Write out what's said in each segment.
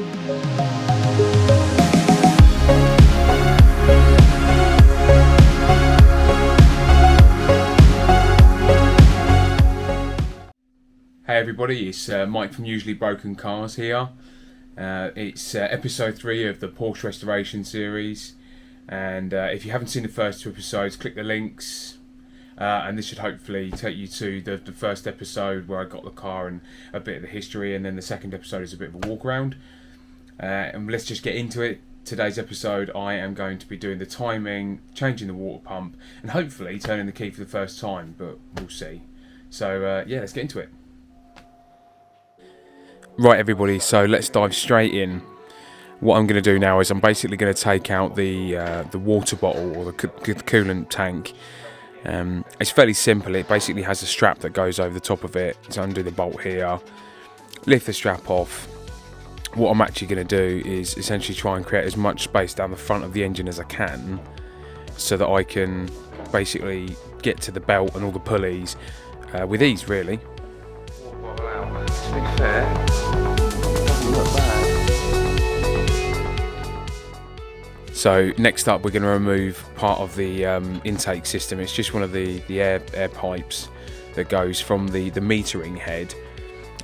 Hey everybody, it's Mike from Usually Broken Cars here. It's episode 3 of the Porsche restoration series, and if you haven't seen the first 2 episodes, click the links, and this should hopefully take you to the first episode where I got the car and a bit of the history, and then the second episode is a bit of a walk around. And let's just get into it. Today's episode I am going to be doing the timing, changing the water pump, and hopefully turning the key for the first time, but we'll see. So yeah, let's get into it. Right everybody, so let's dive straight in. What I'm going to do now is I'm basically going to take out the water bottle or the coolant tank. It's fairly simple. It basically has a strap that goes over the top of it. So undo the bolt here, lift the strap off. What I'm actually going to do is essentially try and create as much space down the front of the engine as I can, so that I can basically get to the belt and all the pulleys with ease, really. To be fair, so next up we're going to remove part of the intake system. It's just one of the air pipes that goes from the metering head,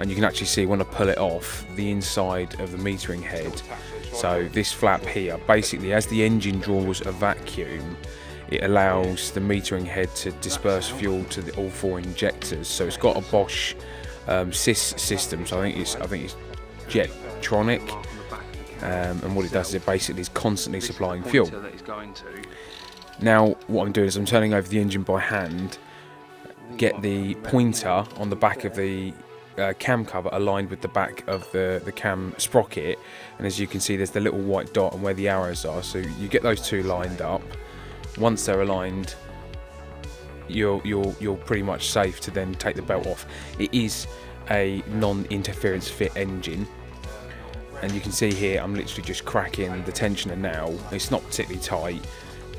and you can actually see when I pull it off the inside of the metering head. So this flap here, basically as the engine draws a vacuum, it allows the metering head to disperse fuel to all 4 injectors. So it's got a Bosch sys system, so I think it's Jetronic, and what it does is it basically is constantly supplying fuel. Now what I'm doing is I'm turning over the engine by hand, get the pointer on the back of the cam cover aligned with the back of the cam sprocket, and as you can see there's the little white dot and where the arrows are, so you get those 2 lined up. Once they're aligned, you're pretty much safe to then take the belt off. It is a non-interference fit engine, and you can see here I'm literally just cracking the tensioner now. It's not particularly tight,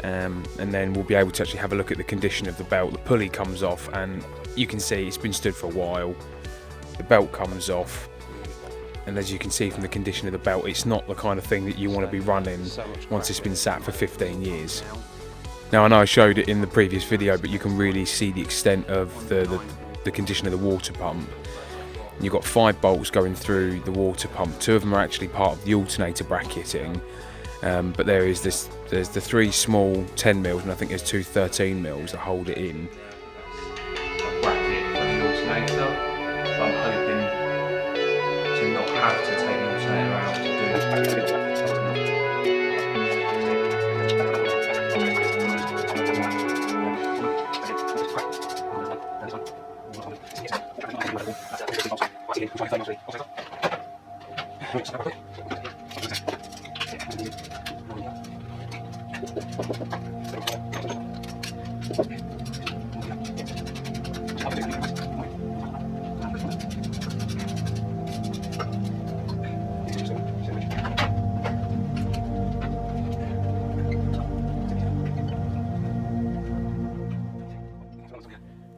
and then we'll be able to actually have a look at the condition of the belt. The pulley comes off, and you can see it's been stood for a while. The belt comes off, and as you can see from the condition of the belt, it's not the kind of thing that you want to be running once it's been sat for 15 years. Now I know I showed it in the previous video, but you can really see the extent of the condition of the water pump. You've got 5 bolts going through the water pump. 2 of them are actually part of the alternator bracketing, but there's the 3 small 10mm, and I think there's 2 13mm that hold it in. Bracket for the alternator, but I'm hoping to not have to take the alternator out to do it.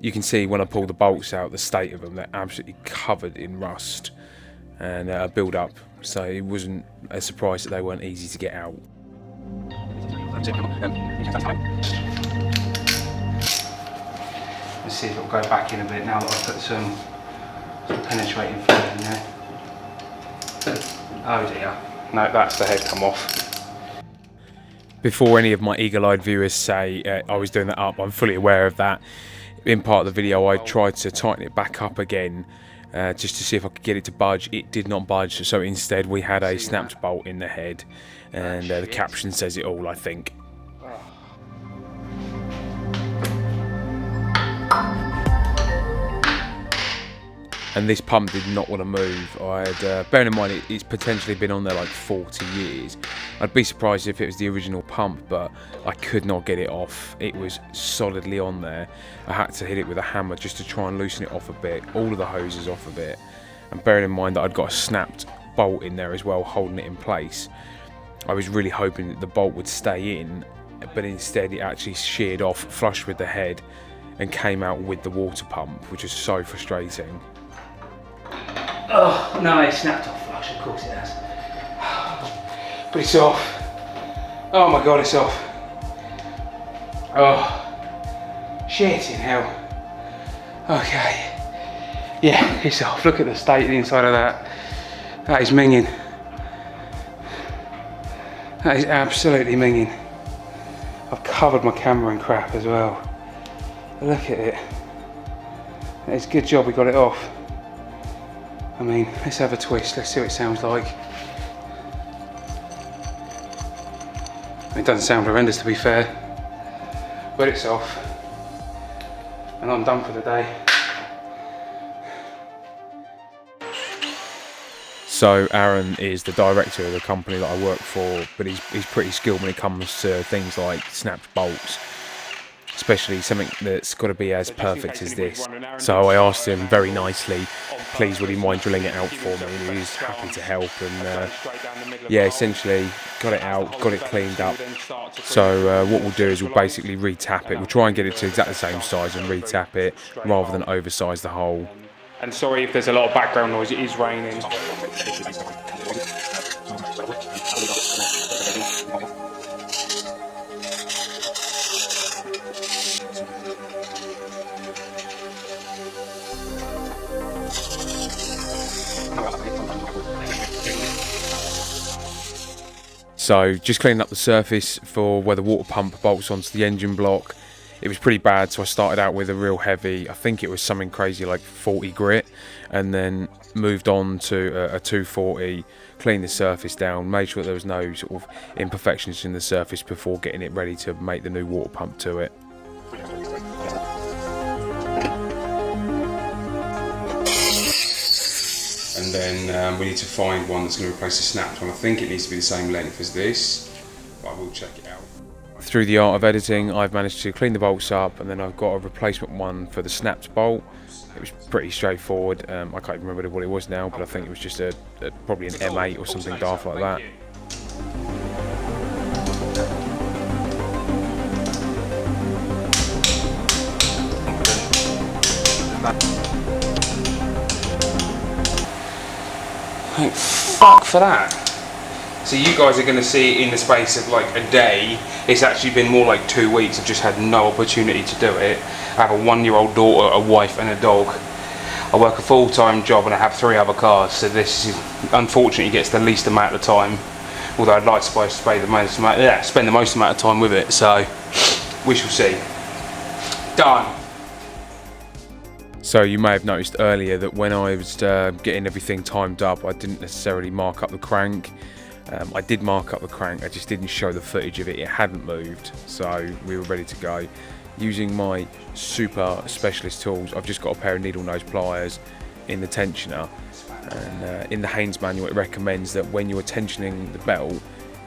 You can see when I pull the bolts out the state of them, they're absolutely covered in rust and build up, so it wasn't a surprise that they weren't easy to get out. Let's see if it'll go back in a bit now that I've put some penetrating fluid in there. Oh dear, no, that's the head come off. Before any of my eagle-eyed viewers say I was doing that up, I'm fully aware of that. In part of the video I tried to tighten it back up again, just to see if I could get it to budge. It did not budge, so instead we had a snapped bolt in the head, and the caption says it all, I think. And this pump did not want to move. Bearing in mind it's potentially been on there like 40 years. I'd be surprised if it was the original pump, but I could not get it off. It was solidly on there. I had to hit it with a hammer just to try and loosen it off a bit, all of the hoses off of it. And bearing in mind that I'd got a snapped bolt in there as well, holding it in place. I was really hoping that the bolt would stay in, but instead it actually sheared off flush with the head and came out with the water pump, which was so frustrating. Oh no, it snapped off flush, of course it has. but it's off. Oh my god, it's off. Oh, shit in hell. Okay. Yeah, it's off. Look at the state of the inside of that. That is minging. That is absolutely minging. I've covered my camera in crap as well. Look at it. It's a good job we got it off. I mean, let's have a twist. Let's see what it sounds like. It doesn't sound horrendous, to be fair. But it's off. And I'm done for the day. So Aaron is the director of the company that I work for, but he's pretty skilled when it comes to things like snapped bolts, especially something that's got to be as perfect as this. So I asked him very nicely, please would he mind drilling it out for me, and he was happy to help, and yeah, essentially got it out, got it cleaned up. So what we'll do is we'll basically re-tap it. We'll try and get it to exactly the same size and re-tap it rather than oversize the hole. And sorry if there's a lot of background noise, it is raining. So just cleaning up the surface for where the water pump bolts onto the engine block. It was pretty bad, so I started out with a real heavy, I think it was something crazy like 40 grit, and then moved on to a 240, cleaned the surface down, made sure there was no sort of imperfections in the surface before getting it ready to make the new water pump to it. And then we need to find one that's going to replace the snapped one. I think it needs to be the same length as this, but I will check it out. Through the art of editing, I've managed to clean the bolts up, and then I've got a replacement one for the snapped bolt. It was pretty straightforward. I can't even remember what it was now, but I think it was just probably an M8 or something daft like that. Thank fuck for that. So you guys are going to see it in the space of like a day. It's actually been more like 2 weeks. I've just had no opportunity to do it. I have a 1-year-old daughter, a wife and a dog. I work a full-time job and I have 3 other cars, so this is, unfortunately gets the least amount of time, although I'd like to spend the most amount of time with it, so we shall see. Done. So you may have noticed earlier that when I was getting everything timed up, I didn't necessarily mark up the crank. I did mark up the crank, I just didn't show the footage of it. It hadn't moved, so we were ready to go. Using my super specialist tools, I've just got a pair of needle nose pliers in the tensioner, and in the Haynes manual it recommends that when you're tensioning the belt,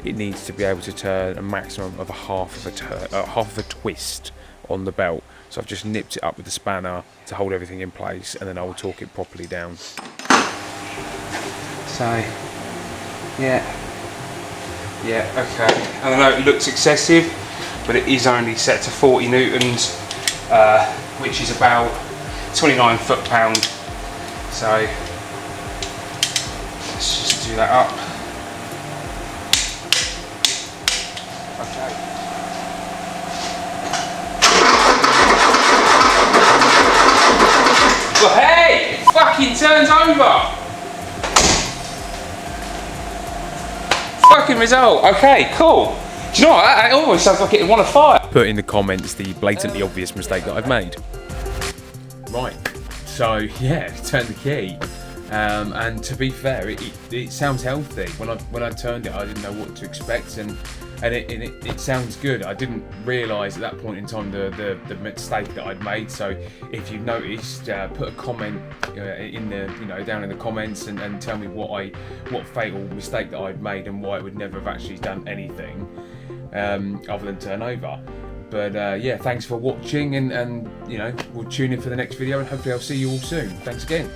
it needs to be able to turn a maximum of half of a twist on the belt. So I've just nipped it up with the spanner to hold everything in place, and then I will torque it properly down. So yeah, okay. I know it looks excessive, but it is only set to 40 newtons, which is about 29 foot-pound. So let's just do that up. Okay. But hey, it fucking turns over. Fucking result. Okay, cool. Do you know what? That almost sounds like it won a fire. Put in the comments the blatantly obvious mistake that I've made. Right. So yeah, turn the key. And to be fair, it sounds healthy. When I turned it, I didn't know what to expect, and it sounds good. I didn't realise at that point in time the mistake that I'd made. So if you've noticed, put a comment in the down in the comments and tell me what fatal mistake that I'd made and why it would never have actually done anything other than turn over. But yeah, thanks for watching, and we'll tune in for the next video, and hopefully I'll see you all soon. Thanks again.